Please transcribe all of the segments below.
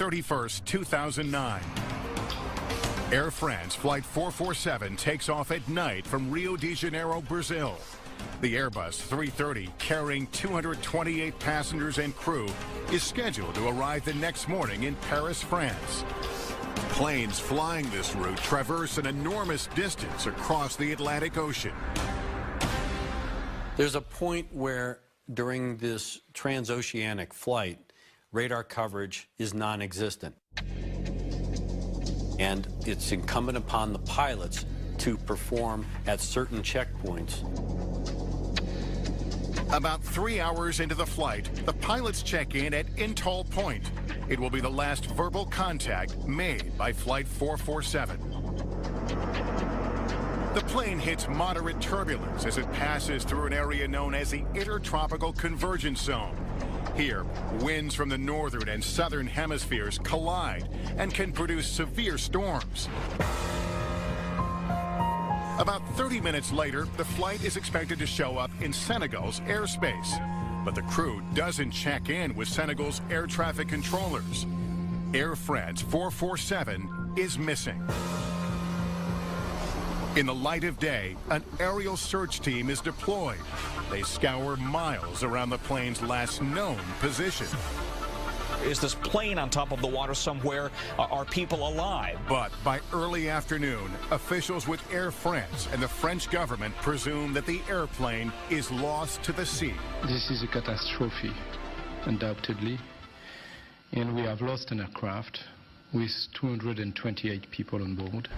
31st, 2009. Air France Flight 447 takes off at night from Rio de Janeiro, Brazil. The Airbus 330, carrying 228 passengers and crew, is scheduled to arrive the next morning in Paris, France. Planes flying this route traverse an enormous distance across the Atlantic Ocean. There's a point where, during this transoceanic flight, radar coverage is non-existent. And it's incumbent upon the pilots to perform at certain checkpoints. About 3 hours into the flight, the pilots check in at Intol Point. It will be the last verbal contact made by Flight 447. The plane hits moderate turbulence as it passes through an area known as the Intertropical Convergence Zone. Here, winds from the northern and southern hemispheres collide and can produce severe storms. About 30 minutes later, the flight is expected to show up in Senegal's airspace. But the crew doesn't check in with Senegal's air traffic controllers. Air France 447 is missing. In the light of day, an aerial search team is deployed. They scour miles around the plane's last known position. Is this plane on top of the water somewhere? Are people alive? But by early afternoon, officials with Air France and the French government presume that the airplane is lost to the sea. This is a catastrophe, undoubtedly. And we have lost an aircraft with 228 people on board.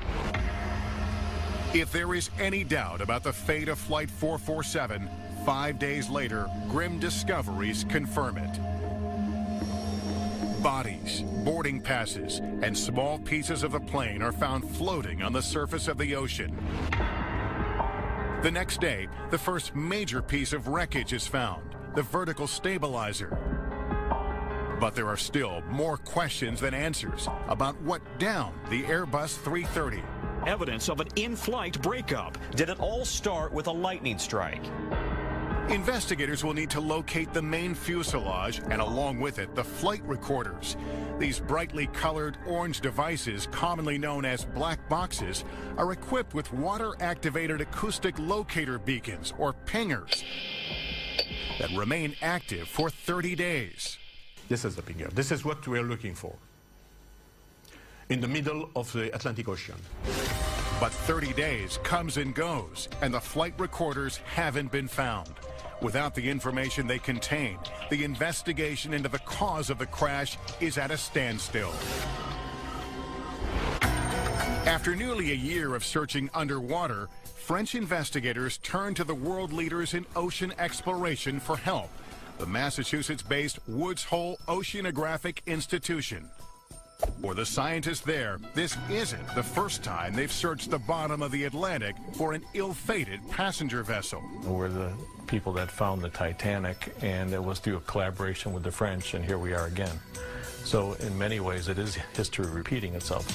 If there is any doubt about the fate of Flight 447, 5 days later, grim discoveries confirm it. Bodies, boarding passes, and small pieces of the plane are found floating on the surface of the ocean. The next day, the first major piece of wreckage is found, the vertical stabilizer. But there are still more questions than answers about what downed the Airbus 330. Evidence of an in-flight breakup. Did it all start with a lightning strike? Investigators will need to locate the main fuselage and, along with it, the flight recorders. These brightly colored orange devices, commonly known as black boxes, are equipped with water-activated acoustic locator beacons, or pingers, that remain active for 30 days. This is the pinger. This is what we are looking for in the middle of the Atlantic Ocean. But 30 days comes and goes, and the flight recorders haven't been found. Without the information they contain, the investigation into the cause of the crash is at a standstill. After nearly a year of searching underwater, French investigators turn to the world leaders in ocean exploration for help, the Massachusetts-based Woods Hole Oceanographic Institution. For the scientists there, this isn't the first time they've searched the bottom of the Atlantic for an ill-fated passenger vessel. We're the people that found the Titanic, and it was through a collaboration with the French, and here we are again. So in many ways, it is history repeating itself.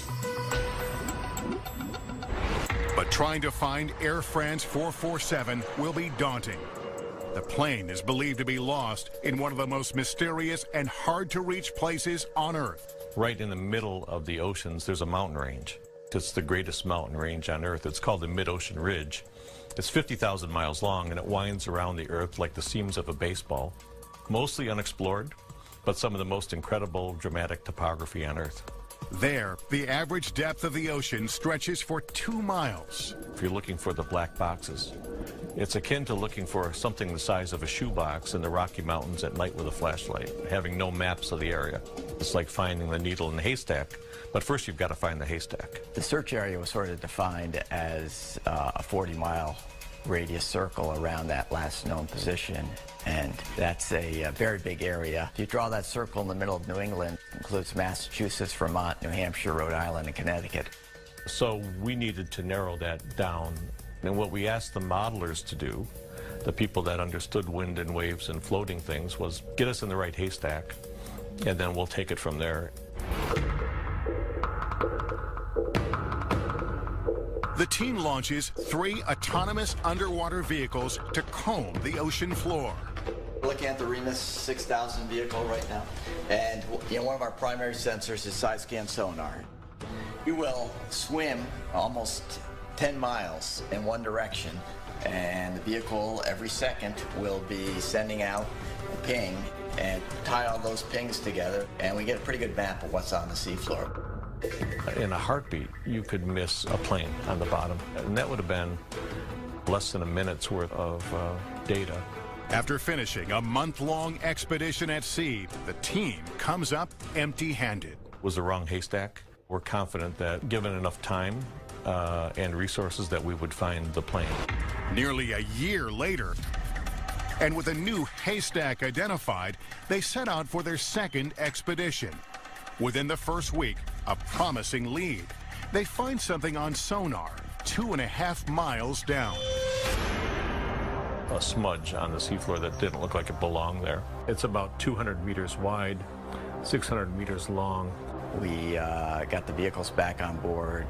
But trying to find Air France 447 will be daunting. The plane is believed to be lost in one of the most mysterious and hard-to-reach places on Earth. Right in the middle of the oceans, there's a mountain range. It's the greatest mountain range on Earth. It's called the Mid-Ocean Ridge. It's 50,000 miles long, and it winds around the Earth like the seams of a baseball. Mostly unexplored, but some of the most incredible, dramatic topography on Earth. There, the average depth of the ocean stretches for 2 miles. If you're looking for the black boxes, it's akin to looking for something the size of a shoebox in the Rocky Mountains at night with a flashlight, having no maps of the area. It's like finding the needle in the haystack, but first you've got to find the haystack. The search area was sort of defined as a 40-mile radius circle around that last known position, and that's a very big area. If you draw that circle in the middle of New England, it includes Massachusetts, Vermont, New Hampshire, Rhode Island, and Connecticut. So we needed to narrow that down, and what we asked the modelers to do, the people that understood wind and waves and floating things, was get us in the right haystack, and then we'll take it from there. The team launches 3 autonomous underwater vehicles to comb the ocean floor. We're looking at the Remus 6000 vehicle right now, and one of our primary sensors is side scan sonar. We will swim almost 10 miles in one direction, and the vehicle every second will be sending out a ping and tie all those pings together, and we get a pretty good map of what's on the seafloor. In a heartbeat, you could miss a plane on the bottom, and that would have been less than a minute's worth of data. After finishing a month-long expedition at sea, the team comes up empty-handed. Was the wrong haystack. We're confident that given enough time and resources that we would find the plane. Nearly a year later, and with a new haystack identified, they set out for their second expedition. Within the first week, a promising lead. They find something on sonar 2.5 miles down. A smudge on the seafloor that didn't look like it belonged there. It's about 200 meters wide, 600 meters long. We got the vehicles back on board.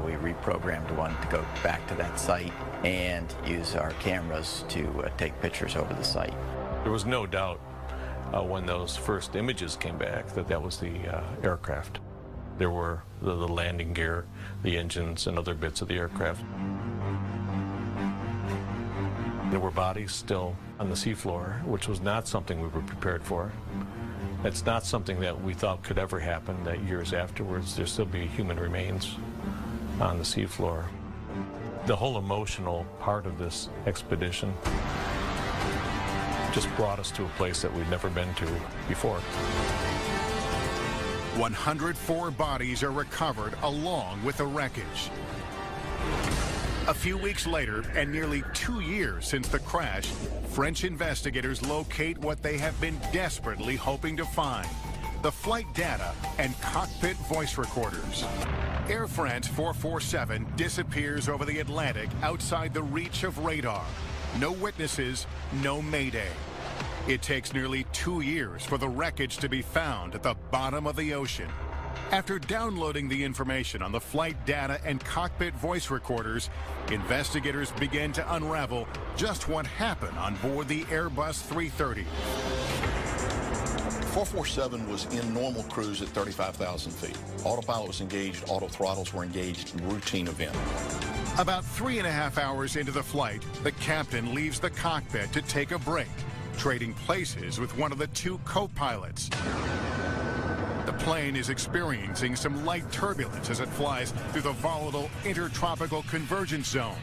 We reprogrammed one to go back to that site and use our cameras to take pictures over the site. There was no doubt when those first images came back that was the aircraft. There were the landing gear, the engines, and other bits of the aircraft. There were bodies still on the seafloor, which was not something we were prepared for. It's not something that we thought could ever happen, that years afterwards there'd still be human remains on the seafloor. The whole emotional part of this expedition just brought us to a place that we'd never been to before. 104 bodies are recovered along with the wreckage. A few weeks later, and nearly 2 years since the crash, French investigators locate what they have been desperately hoping to find: the flight data and cockpit voice recorders. Air France 447 disappears over the Atlantic outside the reach of radar. No witnesses, no mayday. It takes nearly 2 years for the wreckage to be found at the bottom of the ocean. After downloading the information on the flight data and cockpit voice recorders, investigators began to unravel just what happened on board the Airbus 330. 447 was in normal cruise at 35,000 feet. Autopilot was engaged, auto throttles were engaged, routine event. About 3.5 hours into the flight, the captain leaves the cockpit to take a break, trading places with one of the two co-pilots. The plane is experiencing some light turbulence as it flies through the volatile intertropical convergence zone.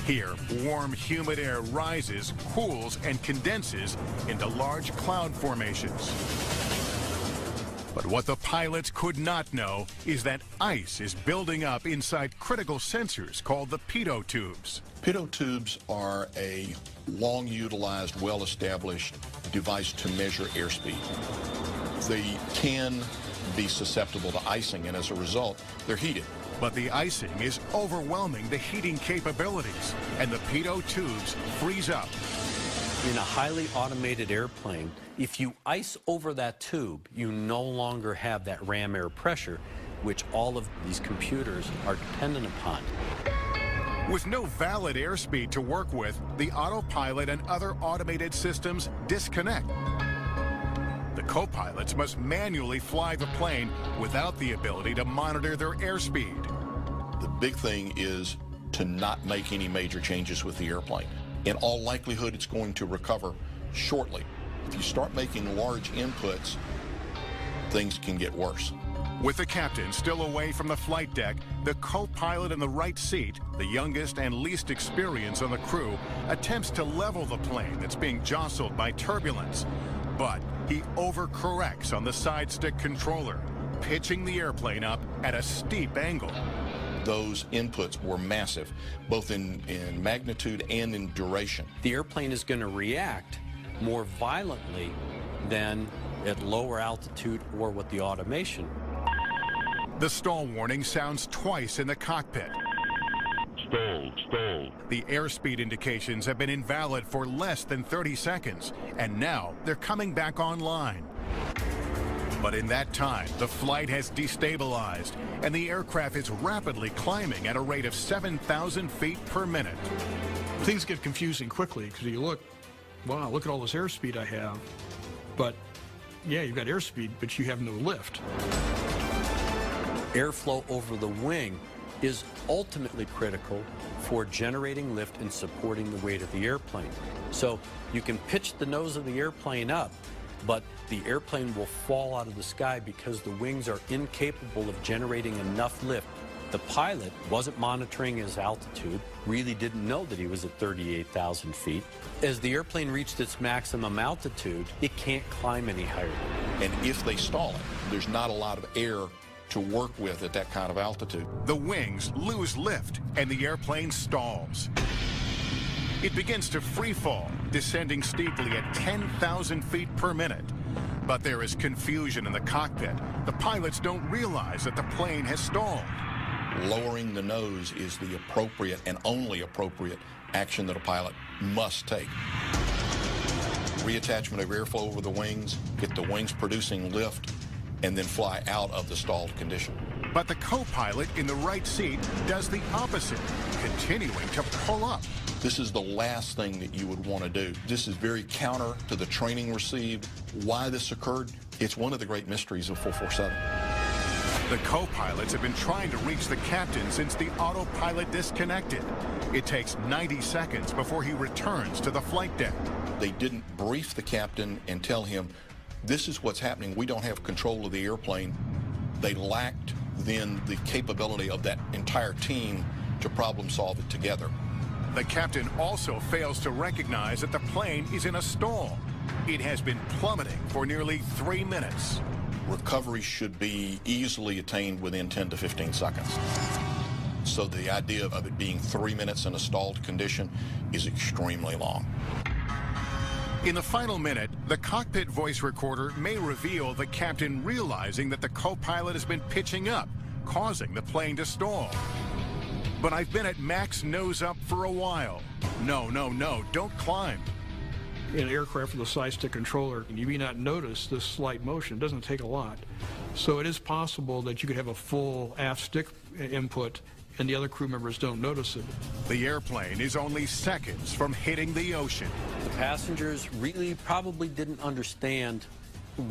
Here, warm, humid air rises, cools, and condenses into large cloud formations. But what the pilots could not know is that ice is building up inside critical sensors called the pitot tubes. Pitot tubes are a long-utilized, well-established device to measure airspeed. They can be susceptible to icing, and as a result, they're heated. But the icing is overwhelming the heating capabilities, and the pitot tubes freeze up. In a highly automated airplane, if you ice over that tube, you no longer have that ram air pressure, which all of these computers are dependent upon. With no valid airspeed to work with, the autopilot and other automated systems disconnect. The co-pilots must manually fly the plane without the ability to monitor their airspeed. The big thing is to not make any major changes with the airplane. In all likelihood, it's going to recover shortly. If you start making large inputs, things can get worse. With the captain still away from the flight deck, the co-pilot in the right seat, the youngest and least experienced on the crew, attempts to level the plane that's being jostled by turbulence. But he overcorrects on the side stick controller, pitching the airplane up at a steep angle. Those inputs were massive, both in magnitude and in duration. The airplane is going to react more violently than at lower altitude or with the automation. The stall warning sounds twice in the cockpit. Stall. The airspeed indications have been invalid for less than 30 seconds, and now they're coming back online. But in that time, the flight has destabilized, and the aircraft is rapidly climbing at a rate of 7,000 feet per minute. Things get confusing quickly because you look wow, look at all this airspeed I have. But yeah, you've got airspeed, but you have no lift. Airflow over the wing is ultimately critical for generating lift and supporting the weight of the airplane. So you can pitch the nose of the airplane up, but the airplane will fall out of the sky because the wings are incapable of generating enough lift. The pilot wasn't monitoring his altitude, really didn't know that he was at 38,000 feet. As the airplane reached its maximum altitude, it can't climb any higher. And if they stall it, there's not a lot of air to work with at that kind of altitude. The wings lose lift and the airplane stalls. It begins to free fall, descending steeply at 10,000 feet per minute. But there is confusion in the cockpit. The pilots don't realize that the plane has stalled. Lowering the nose is the appropriate and only appropriate action that a pilot must take. Reattachment of airflow over the wings, get the wings producing lift, and then fly out of the stalled condition. But the co-pilot in the right seat does the opposite, continuing to pull up. This is the last thing that you would want to do. This is very counter to the training received. Why this occurred, it's one of the great mysteries of 447. The co-pilots have been trying to reach the captain since the autopilot disconnected. It takes 90 seconds before he returns to the flight deck. They didn't brief the captain and tell him, this is what's happening. We don't have control of the airplane. They lacked then the capability of that entire team to problem solve it together. The captain also fails to recognize that the plane is in a stall. It has been plummeting for nearly 3 minutes. Recovery should be easily attained within 10 to 15 seconds. So the idea of it being 3 minutes in a stalled condition is extremely long. In the final minute, the cockpit voice recorder may reveal the captain realizing that the co-pilot has been pitching up, causing the plane to stall. But I've been at max nose up for a while. No, don't climb. In an aircraft with a side stick controller, you may not notice this slight motion. It doesn't take a lot. So it is possible that you could have a full aft stick input and the other crew members don't notice it. The airplane is only seconds from hitting the ocean. The passengers really probably didn't understand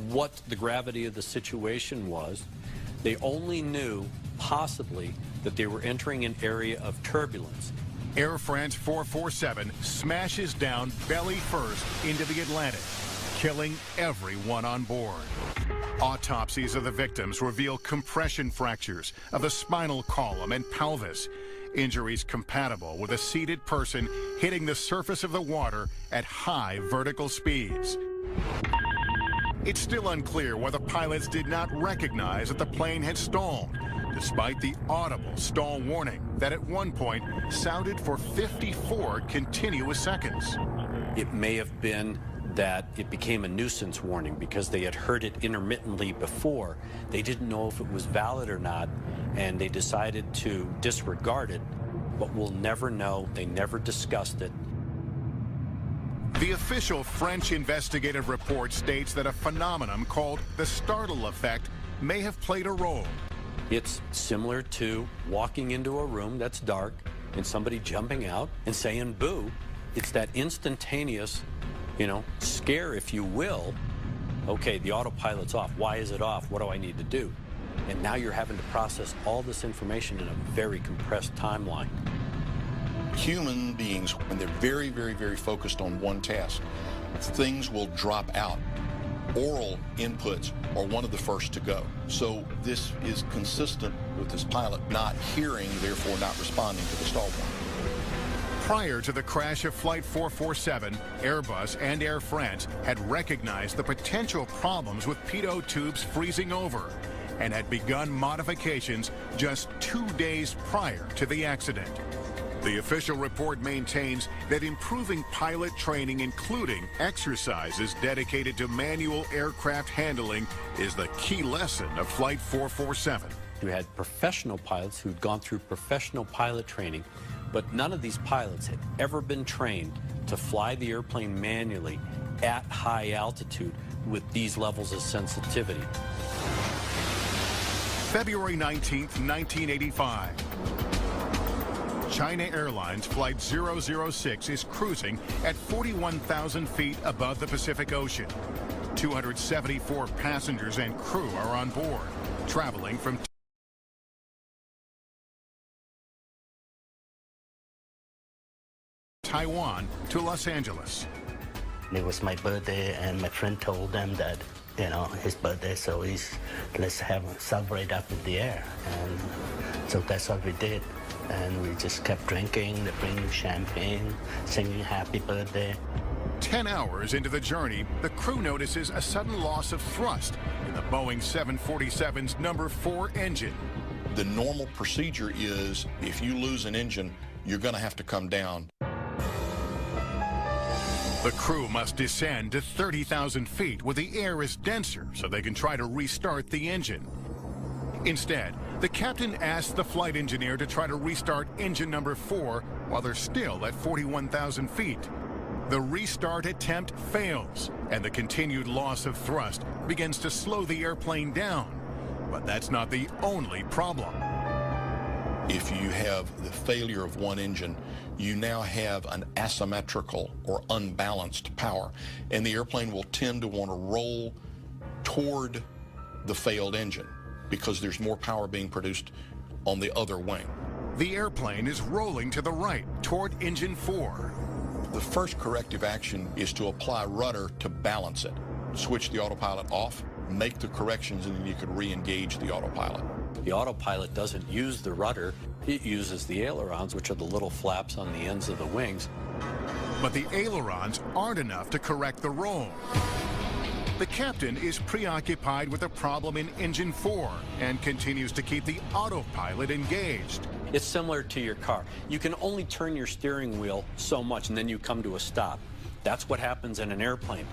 what the gravity of the situation was. They only knew, possibly, that they were entering an area of turbulence. Air France 447 smashes down belly first into the Atlantic, killing everyone on board. Autopsies of the victims reveal compression fractures of the spinal column and pelvis, injuries compatible with a seated person hitting the surface of the water at high vertical speeds. It's still unclear why the pilots did not recognize that the plane had stalled, despite the audible stall warning that at one point sounded for 54 continuous seconds. It may have been that it became a nuisance warning because they had heard it intermittently before. They didn't know if it was valid or not, and they decided to disregard it, but we'll never know. They never discussed it. The official French investigative report states that a phenomenon called the startle effect may have played a role. It's similar to walking into a room that's dark and somebody jumping out and saying boo. It's that instantaneous, scare, if you will. Okay, the autopilot's off. Why is it off? What do I need to do? And now you're having to process all this information in a very compressed timeline. Human beings, when they're very, very, very focused on one task, things will drop out. Oral inputs are one of the first to go. So this is consistent with this pilot not hearing, therefore not responding to the stall warning. Prior to the crash of Flight 447, Airbus and Air France had recognized the potential problems with pitot tubes freezing over and had begun modifications just 2 days prior to the accident. The official report maintains that improving pilot training, including exercises dedicated to manual aircraft handling, is the key lesson of Flight 447. You had professional pilots who'd gone through professional pilot training, but none of these pilots had ever been trained to fly the airplane manually at high altitude with these levels of sensitivity. February 19th, 1985. China Airlines Flight 006 is cruising at 41,000 feet above the Pacific Ocean. 274 passengers and crew are on board, traveling from Taiwan to Los Angeles. It was my birthday, and my friend told them that, you know, his birthday, so let's celebrate up in the air. And so that's what we did. And we just kept drinking, bringing champagne, singing happy birthday. 10 hours into the journey, the crew notices a sudden loss of thrust in the Boeing 747's number 4 engine. The normal procedure is if you lose an engine, you're going to have to come down. The crew must descend to 30,000 feet where the air is denser so they can try to restart the engine. Instead, the captain asks the flight engineer to try to restart engine number 4 while they're still at 41,000 feet. The restart attempt fails, and the continued loss of thrust begins to slow the airplane down. But that's not the only problem. If you have the failure of one engine, you now have an asymmetrical or unbalanced power, and the airplane will tend to want to roll toward the failed engine because there's more power being produced on the other wing. The airplane is rolling to the right toward engine 4. The first corrective action is to apply rudder to balance it. Switch the autopilot off, make the corrections, and then you could re-engage the autopilot. The autopilot doesn't use the rudder, it uses the ailerons, which are the little flaps on the ends of the wings. But the ailerons aren't enough to correct the roll. The captain is preoccupied with a problem in engine 4 and continues to keep the autopilot engaged. It's similar to your car. You can only turn your steering wheel so much and then you come to a stop. That's what happens in an airplane.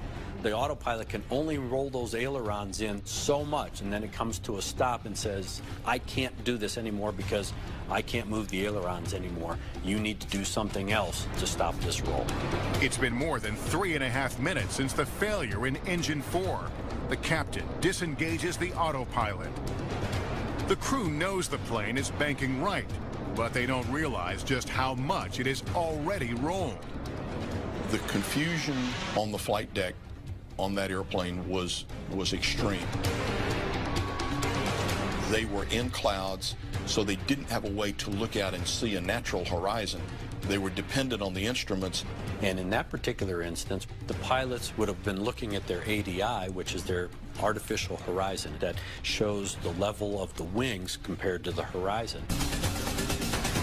The autopilot can only roll those ailerons in so much, and then it comes to a stop and says, I can't do this anymore because I can't move the ailerons anymore. You need to do something else to stop this roll. It's been more than 3.5 minutes since the failure in engine 4. The captain disengages the autopilot. The crew knows the plane is banking right, but they don't realize just how much it is already rolled. The confusion on the flight deck on that airplane was extreme. They were in clouds, so they didn't have a way to look out and see a natural horizon. They were dependent on the instruments. And in that particular instance, the pilots would have been looking at their ADI, which is their artificial horizon that shows the level of the wings compared to the horizon.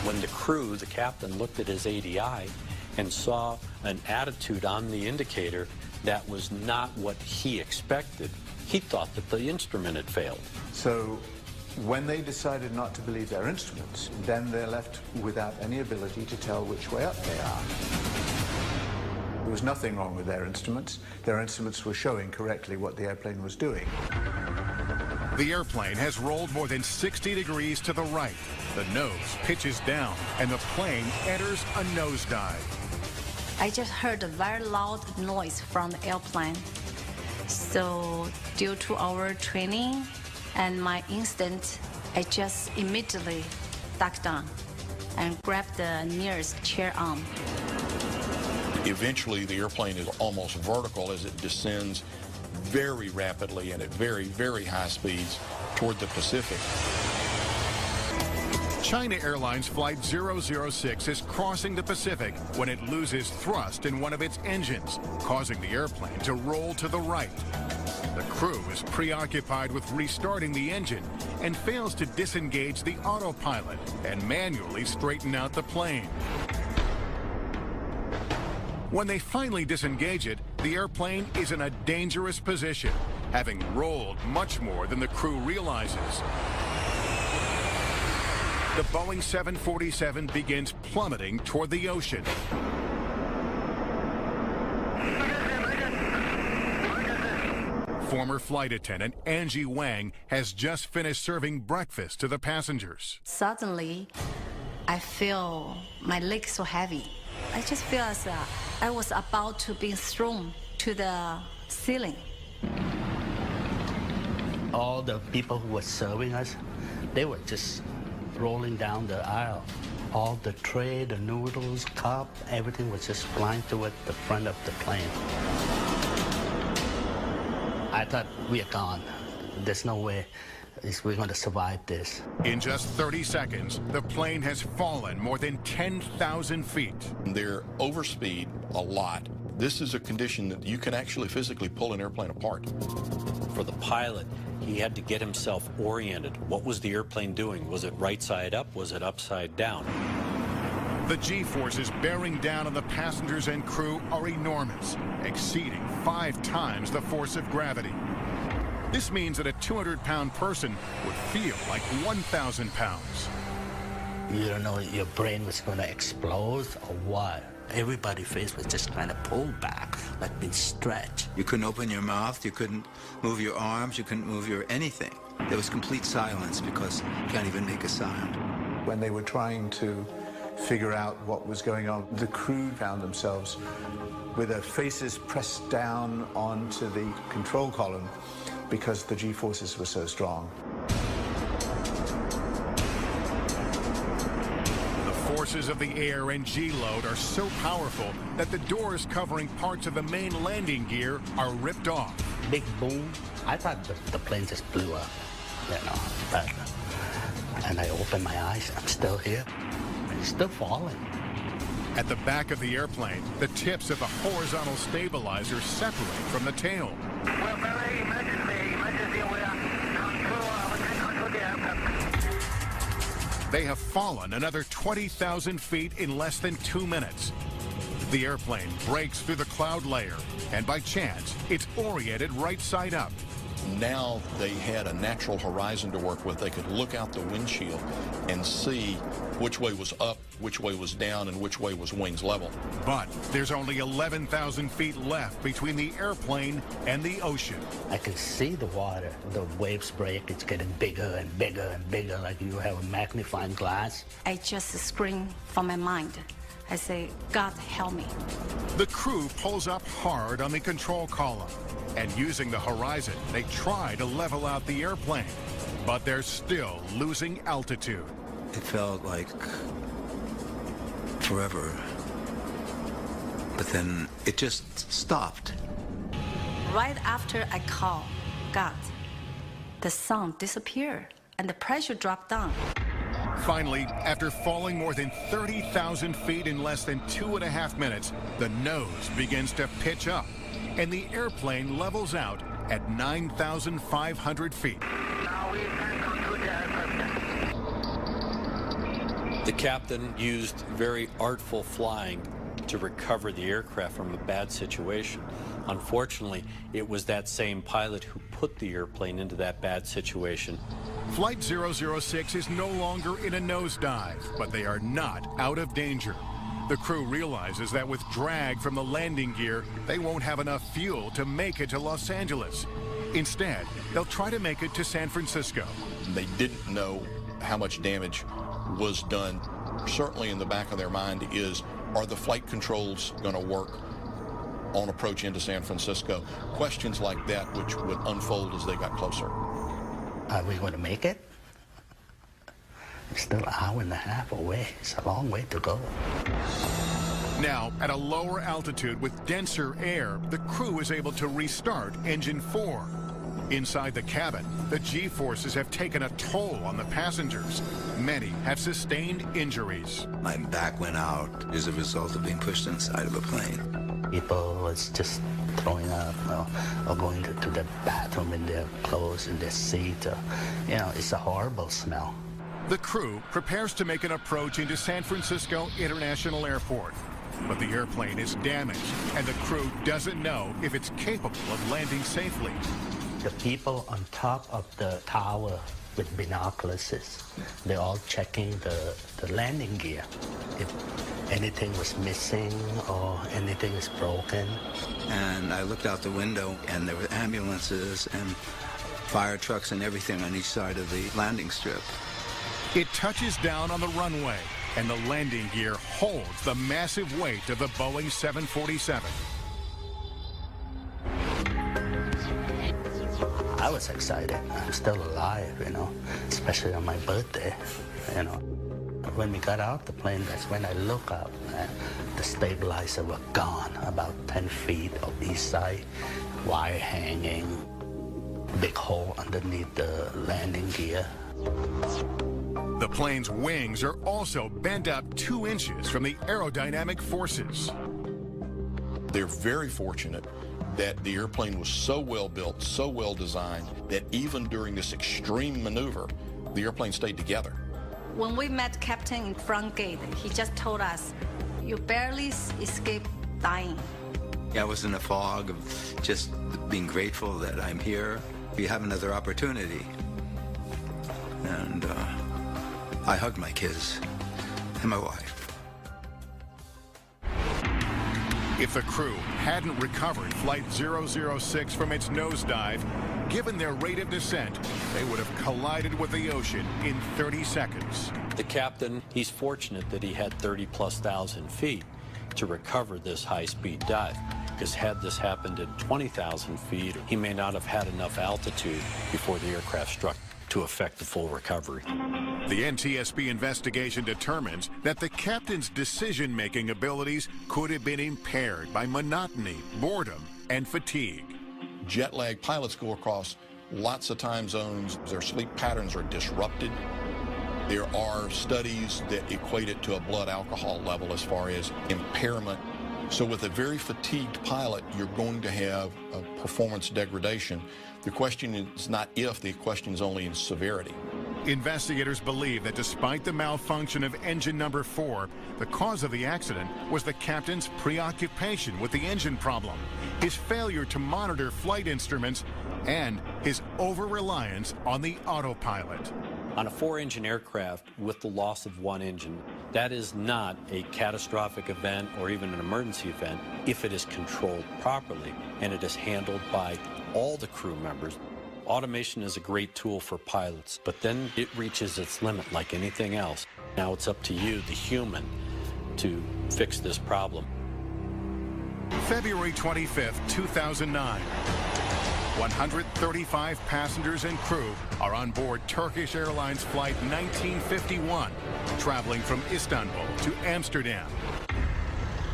When the crew, the captain, looked at his ADI and saw an attitude on the indicator that was not what he expected, he thought that the instrument had failed. So when they decided not to believe their instruments, then they're left without any ability to tell which way up they are. There was nothing wrong with their instruments. Their instruments were showing correctly what the airplane was doing. The airplane has rolled more than 60 degrees to the right. The nose pitches down, and the plane enters a nosedive. I just heard a very loud noise from the airplane. So due to our training and my instinct, I just immediately ducked down and grabbed the nearest chair arm. Eventually, the airplane is almost vertical as it descends very rapidly and at very, very high speeds toward the Pacific. China Airlines Flight 006 is crossing the Pacific when it loses thrust in one of its engines, causing the airplane to roll to the right. The crew is preoccupied with restarting the engine and fails to disengage the autopilot and manually straighten out the plane. When they finally disengage it, the airplane is in a dangerous position, having rolled much more than the crew realizes. The Boeing 747 begins plummeting toward the ocean. Former flight attendant Angie Wang has just finished serving breakfast to the passengers. Suddenly, I feel my legs so heavy. I just feel as I was about to be thrown to the ceiling. All the people who were serving us, they were just rolling down the aisle. All the tray, the noodles, cup, everything was just flying toward the front of the plane. I thought we are gone. There's no way we're going to survive this. In just 30 seconds, the plane has fallen more than 10,000 feet. They're overspeed a lot. This is a condition that you can actually physically pull an airplane apart. For the pilot, he had to get himself oriented. What was the airplane doing? Was it right side up? Was it upside down? The G-forces bearing down on the passengers and crew are enormous, exceeding 5 times the force of gravity. This means that a 200-pound person would feel like 1,000 pounds. You don't know if your brain was going to explode or what. Everybody's face was just kind of pulled back, like being stretched. You couldn't open your mouth, you couldn't move your arms, you couldn't move your anything. There was complete silence because you can't even make a sound. When they were trying to figure out what was going on, the crew found themselves with their faces pressed down onto the control column because the G-forces were so strong. The forces of the air and G-load are so powerful that the doors covering parts of the main landing gear are ripped off. Big boom. I thought the plane just blew up, but, and I opened my eyes. I'm still here. It's still falling. At the back of the airplane, the tips of the horizontal stabilizers separate from the tail. They have fallen another 20,000 feet in less than 2 minutes. The airplane breaks through the cloud layer, and by chance, it's oriented right side up. Now they had a natural horizon to work with. They could look out the windshield and see which way was up, which way was down, and which way was wings level. But there's only 11,000 feet left between the airplane and the ocean. I can see the water. The waves break. It's getting bigger and bigger and bigger, like you have a magnifying glass. I just scream from my mind. I say, God help me. The crew pulls up hard on the control column, and using the horizon, they try to level out the airplane, but they're still losing altitude. It felt like forever, but then it just stopped. Right after I call God, the sound disappeared and the pressure dropped down. Finally, after falling more than 30,000 feet in less than 2.5 minutes, the nose begins to pitch up, and the airplane levels out at 9,500 feet. The captain used very artful flying to recover the aircraft from a bad situation. Unfortunately, it was that same pilot who put the airplane into that bad situation. Flight 006 is no longer in a nosedive, but they are not out of danger. The crew realizes that with drag from the landing gear, they won't have enough fuel to make it to Los Angeles. Instead, they'll try to make it to San Francisco. They didn't know how much damage was done. Certainly in the back of their mind is, are the flight controls going to work on approach into San Francisco? Questions like that which would unfold as they got closer. Are we going to make it? It's still an hour and a half away. It's a long way to go. Now, at a lower altitude with denser air, the crew is able to restart Engine 4. Inside the cabin, the G-forces have taken a toll on the passengers. Many have sustained injuries. My back went out as a result of being pushed inside of a plane. People was just throwing up or going to the bathroom in their clothes, in their seat. It's a horrible smell. The crew prepares to make an approach into San Francisco International Airport. But the airplane is damaged, and the crew doesn't know if it's capable of landing safely. The people on top of the tower with binoculars, they're all checking the landing gear. If anything was missing or anything is broken. And I looked out the window, and there were ambulances and fire trucks and everything on each side of the landing strip. It touches down on the runway, and the landing gear holds the massive weight of the Boeing 747. I was excited. I'm still alive, especially on my birthday, when we got out the plane, that's when I look up and the stabilizer were gone, about 10 feet of each side, wire hanging, big hole underneath the landing gear. The plane's wings are also bent up 2 inches from the aerodynamic forces. They're very fortunate that the airplane was so well built, so well designed, that even during this extreme maneuver, the airplane stayed together. When we met Captain in front gate, he just told us, you barely escaped dying. I was in a fog of just being grateful that I'm here. We have another opportunity. And I hugged my kids and my wife. If the crew hadn't recovered Flight 006 from its nosedive, given their rate of descent, they would have collided with the ocean in 30 seconds. The captain, he's fortunate that he had 30,000+ feet to recover this high-speed dive, because had this happened at 20,000 feet, he may not have had enough altitude before the aircraft struck to affect the full recovery. The NTSB investigation determines that the captain's decision-making abilities could have been impaired by monotony, boredom, and fatigue. Jet lag pilots go across lots of time zones. Their sleep patterns are disrupted. There are studies that equate it to a blood alcohol level as far as impairment. So with a very fatigued pilot, you're going to have a performance degradation. The question is not if, the question is only in severity. Investigators believe that despite the malfunction of engine number 4, the cause of the accident was the captain's preoccupation with the engine problem, his failure to monitor flight instruments, and his over-reliance on the autopilot. On a 4-engine aircraft with the loss of 1 engine, that is not a catastrophic event or even an emergency event if it is controlled properly and it is handled by all the crew members. Automation is a great tool for pilots, but then it reaches its limit like anything else. Now it's up to you, the human, to fix this problem. February 25th, 2009. 135 passengers and crew are on board Turkish Airlines Flight 1951, traveling from Istanbul to Amsterdam.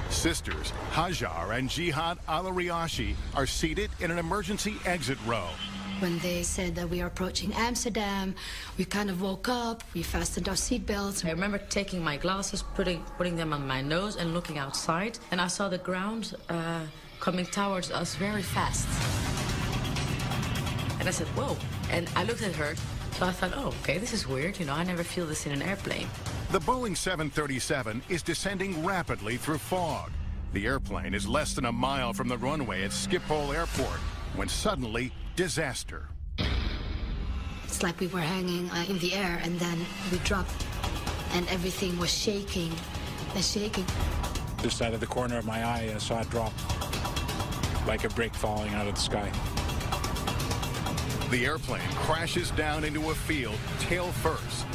Sisters Hajar and Jihad Al-Riashi are seated in an emergency exit row. When they said that we are approaching Amsterdam, we kind of woke up, we fastened our seatbelts. I remember taking my glasses, putting them on my nose and looking outside, and I saw the ground coming towards us very fast. And I said, whoa. And I looked at her, so I thought, oh, okay, this is weird. You know, I never feel this in an airplane. The Boeing 737 is descending rapidly through fog. The airplane is less than a mile from the runway at Schiphol Airport when suddenly, disaster. It's like we were hanging in the air, and then we dropped, and everything was shaking and shaking. Just out of the corner of my eye, I saw it drop like a brick falling out of the sky. The airplane crashes down into a field tail first.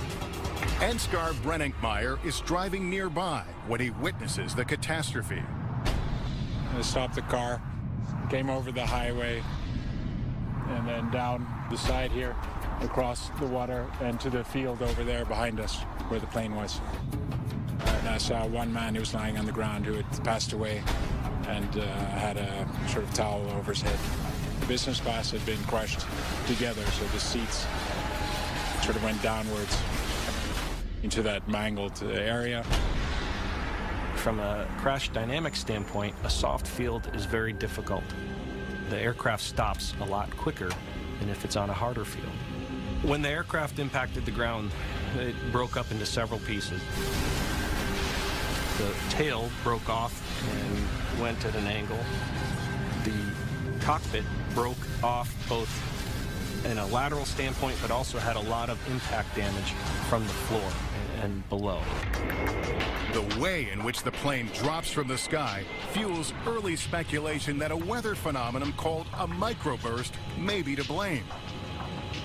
Ansgar Brenninkmeyer is driving nearby when he witnesses the catastrophe. I stopped the car, came over the highway, and then down the side here, across the water, and to the field over there behind us, where the plane was. And I saw one man who was lying on the ground who had passed away and had a sort of towel over his head. The business class had been crushed together, so the seats sort of went downwards into that mangled area. From a crash dynamic standpoint, a soft field is very difficult. The aircraft stops a lot quicker than if it's on a harder field. When the aircraft impacted the ground, it broke up into several pieces. The tail broke off and went at an angle. The cockpit broke off both in a lateral standpoint, but also had a lot of impact damage from the floor and below. The way in which the plane drops from the sky fuels early speculation that a weather phenomenon called a microburst may be to blame.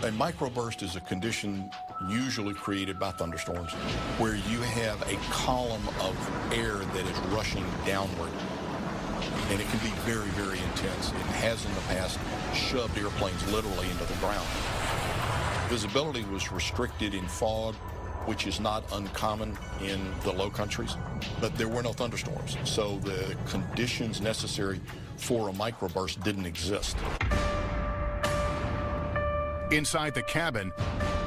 A microburst is a condition usually created by thunderstorms where you have a column of air that is rushing downward. And it can be very, very intense. It has in the past shoved airplanes literally into the ground. Visibility was restricted in fog. which is not uncommon in the low countries, but there were no thunderstorms. So the conditions necessary for a microburst didn't exist. Inside the cabin,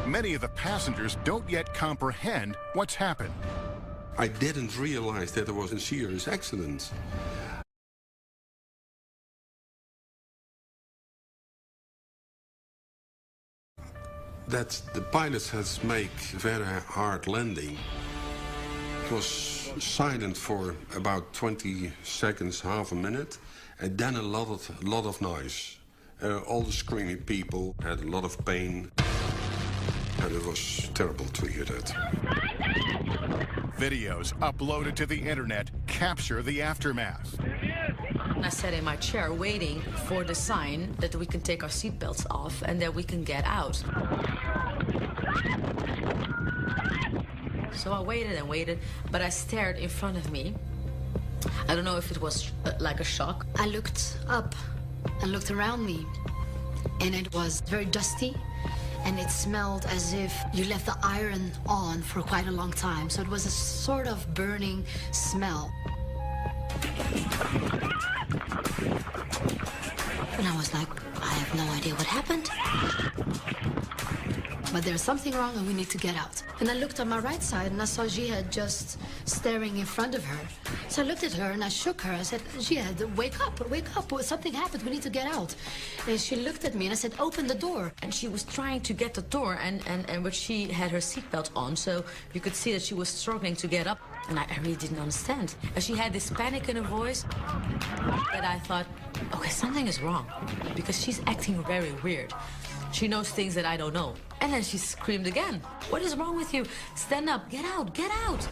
many of the passengers don't yet comprehend what's happened. I didn't realize that there was a serious accident. That the pilots has made very hard landing. It was silent for about 20 seconds, half a minute, and then a lot of noise. All the screaming people had a lot of pain, and it was terrible to hear that. Videos uploaded to the internet capture the aftermath. I sat in my chair waiting for the sign that we can take our seatbelts off and that we can get out. So I waited and waited, but I stared in front of me. I don't know if it was like a shock. I looked up and looked around me, and it was very dusty, and it smelled as if you left the iron on for quite a long time. So it was a sort of burning smell. And I was like, I have no idea what happened. But there's something wrong and we need to get out. And I looked on my right side and I saw Jihad just staring in front of her. So I looked at her and I shook her. I said, Jihad, wake up, something happened, we need to get out. And she looked at me and I said, open the door. And she was trying to get the door but she had her seatbelt on, so you could see that she was struggling to get up. And I really didn't understand. And she had this panic in her voice that I thought, okay, something is wrong, because she's acting very weird. She knows things that I don't know. And then she screamed again. What is wrong with you? Stand up, get out, get out.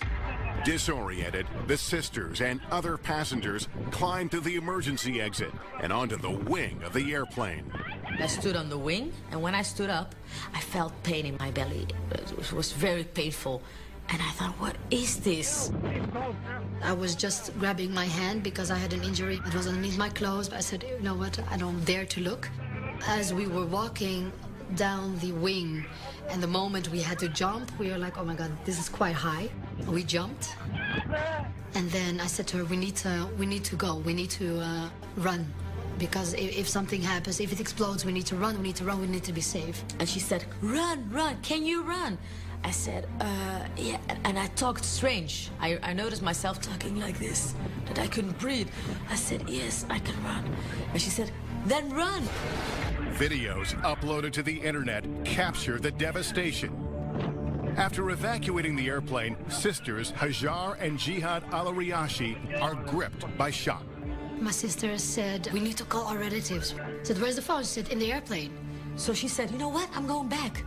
Disoriented, the sisters and other passengers climbed to the emergency exit and onto the wing of the airplane. I stood on the wing, and when I stood up, I felt pain in my belly. It was very painful. And I thought, what is this? I was just grabbing my hand because I had an injury. It was underneath my clothes, but I said, you know what, I don't dare to look. As we were walking down the wing, and the moment we had to jump, we were like, oh my God, this is quite high. We jumped. And then I said to her, we need to go, we need to run. Because if something happens, if it explodes, we need to run, we need to be safe. And she said, run, can you run? I said, yeah, and I talked strange. I noticed myself talking like this, that I couldn't breathe. I said, yes, I can run. And she said, then run. Videos uploaded to the internet capture the devastation. After evacuating the airplane, sisters Hajar and Jihad Al-Riashi are gripped by shock. My sister said, we need to call our relatives. I said, where's the phone? She said, in the airplane. So she said, you know what, I'm going back.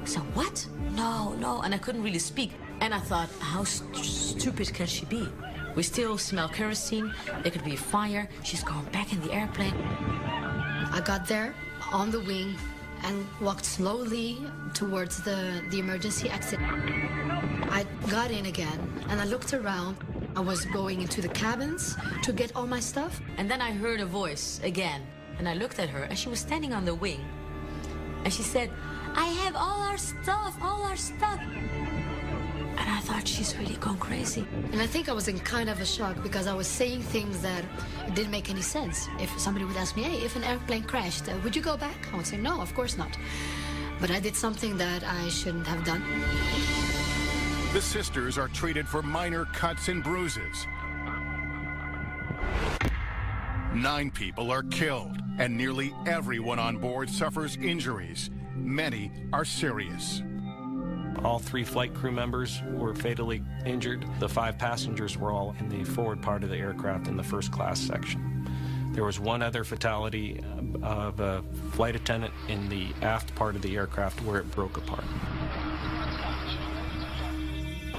I said, what? No, and I couldn't really speak. And I thought, how stupid can she be? We still smell kerosene, there could be a fire, she's going back in the airplane. I got there on the wing and walked slowly towards the emergency exit. I got in again and I looked around. I was going into the cabins to get all my stuff. And then I heard a voice again, and I looked at her, and she was standing on the wing. And she said, I have all our stuff. And I thought, she's really gone crazy. And I think I was in kind of a shock because I was saying things that didn't make any sense. If somebody would ask me, hey, if an airplane crashed, would you go back? I would say, no, of course not. But I did something that I shouldn't have done. The sisters are treated for minor cuts and bruises. 9 people are killed, and nearly everyone on board suffers injuries. Many are serious. All 3 flight crew members were fatally injured. The 5 passengers were all in the forward part of the aircraft in the first class section. There was one other fatality of a flight attendant in the aft part of the aircraft where it broke apart.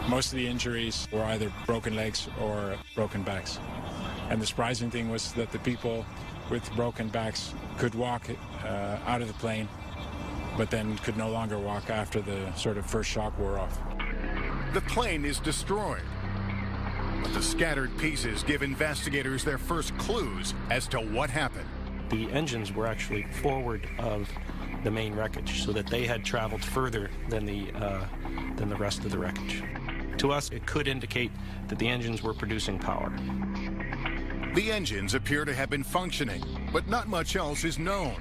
Most of the injuries were either broken legs or broken backs. And the surprising thing was that the people with broken backs could walk out of the plane, but then could no longer walk after the sort of first shock wore off. The plane is destroyed, but the scattered pieces give investigators their first clues as to what happened. the engines were actually forward of the main wreckage, so that they had traveled further than the rest of the wreckage. To us, it could indicate that the engines were producing power. The engines appear to have been functioning, but not much else is known.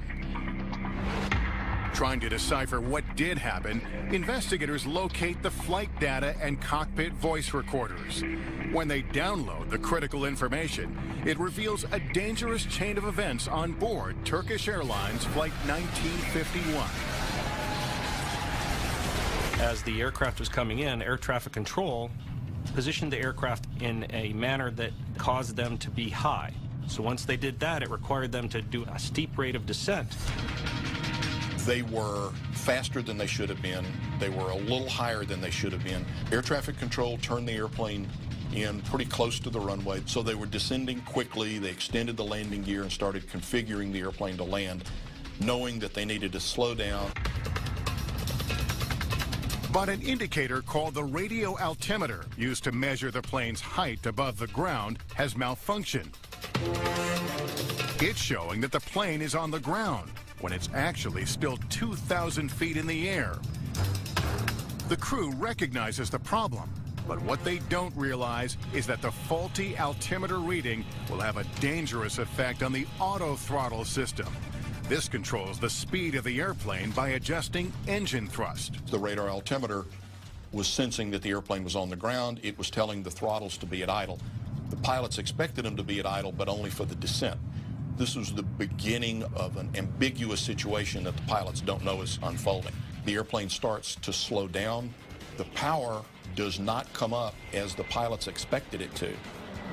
Trying to decipher what did happen, investigators locate the flight data and cockpit voice recorders. When they download the critical information, it reveals a dangerous chain of events on board Turkish Airlines Flight 1951. As the aircraft was coming in, air traffic control positioned the aircraft in a manner that caused them to be high. So once they did that, it required them to do a steep rate of descent. They were faster than they should have been. They were a little higher than they should have been. Air traffic control turned the airplane in pretty close to the runway, so they were descending quickly. They extended the landing gear and started configuring the airplane to land, knowing that they needed to slow down. But an indicator called the radio altimeter, used to measure the plane's height above the ground, has malfunctioned. It's showing that the plane is on the ground when it's actually still 2,000 feet in the air. The crew recognizes the problem, but what they don't realize is that the faulty altimeter reading will have a dangerous effect on the auto throttle system. This controls the speed of the airplane by adjusting engine thrust. The radar altimeter was sensing that the airplane was on the ground. It was telling the throttles to be at idle. The pilots expected them to be at idle, but only for the descent. This was the beginning of an ambiguous situation that the pilots don't know is unfolding. The airplane starts to slow down. The power does not come up as the pilots expected it to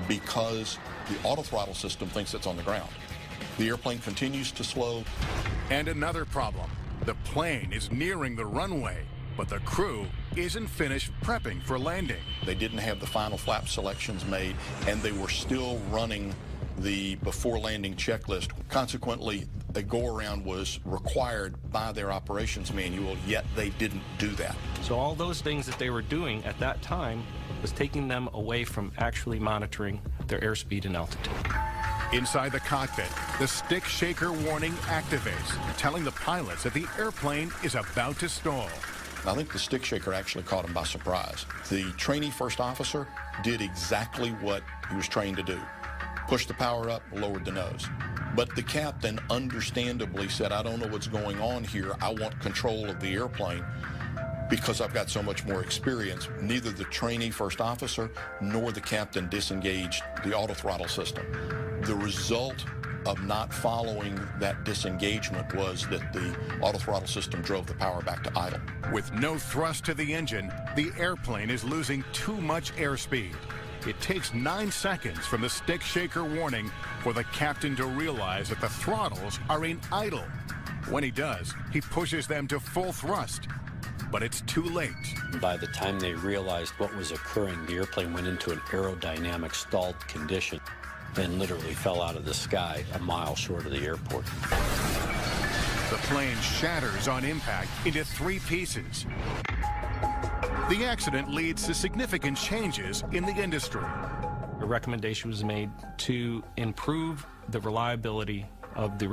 because the autothrottle system thinks it's on the ground. The airplane continues to slow. And another problem. The plane is nearing the runway, but the crew isn't finished prepping for landing. They didn't have the final flap selections made, and they were still running the before landing checklist. Consequently, a go-around was required by their operations manual, yet they didn't do that. So all those things that they were doing at that time was taking them away from actually monitoring their airspeed and altitude. Inside the cockpit, the stick shaker warning activates, telling the pilots that the airplane is about to stall. I think the stick shaker actually caught him by surprise. The trainee first officer did exactly what he was trained to do. Pushed the power up, lowered the nose. But the captain understandably said, I don't know what's going on here. I want control of the airplane because I've got so much more experience. Neither the trainee first officer nor the captain disengaged the autothrottle system. The result of not following that disengagement was that the autothrottle system drove the power back to idle. With no thrust to the engine, the airplane is losing too much airspeed. It takes 9 seconds from the stick shaker warning for the captain to realize that the throttles are in idle. When he does, he pushes them to full thrust. But it's too late. By the time they realized what was occurring, the airplane went into an aerodynamic stalled condition and literally fell out of the sky a mile short of the airport. The plane shatters on impact into 3 pieces. The accident leads to significant changes in the industry. A recommendation was made to improve the reliability of the